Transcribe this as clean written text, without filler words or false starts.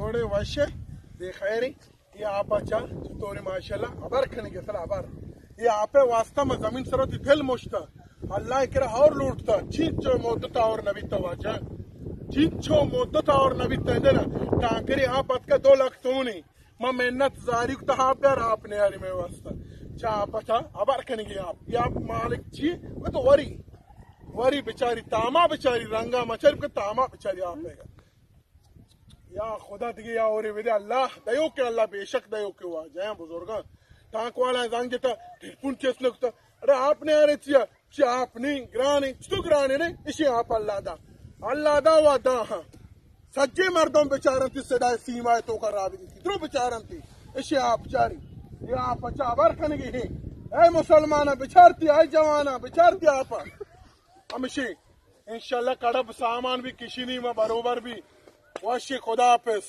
थोड़े वशे दे खैरी ये आप अच्छा तोरी माशाल्लाह अबर खने के सला अबर ये आपे वास्ता में जमीन सरत दिल मुश्ता अल्लाह करा और लूटता चीचो मोदता और नबीता वाजा चीचो मोदता और नबीता देना टांकरी आप का 2 लाख तो नहीं मैं मेहनत जारी को हाँ प्यार आपने यारी में वास्ता चा आप अच्छा अबर खने के आप ये आप मालिक ची वो तो वरी बेचारी तामा बेचारी रंगा मचर के तामा बेचारी आप या खुदा दिखे या और विदे अल्लाह दयो के अल्लाह बेशक दयो के हुआ जय बुजुर्ग टांक वाला जान जेता ढिपुन चेस लगता अरे आपने अरे चिया आपने ग्रानी तो ग्रानी ने इसी आप अल्लाह दा वादा हाँ सच्चे मर्दों बेचारन थी सदा सीमा तो कर रहा थी कितनों बेचारन थी इसी आप बेचारी ये आप अच्छा बरखन की है ऐ मुसलमाना बेचारती ऐ जवाना बेचारती आप हमेशा इंशाल्लाह कड़ब सामान भी किसी नहीं में बरोबर भी वाशी खुदा हाफिज।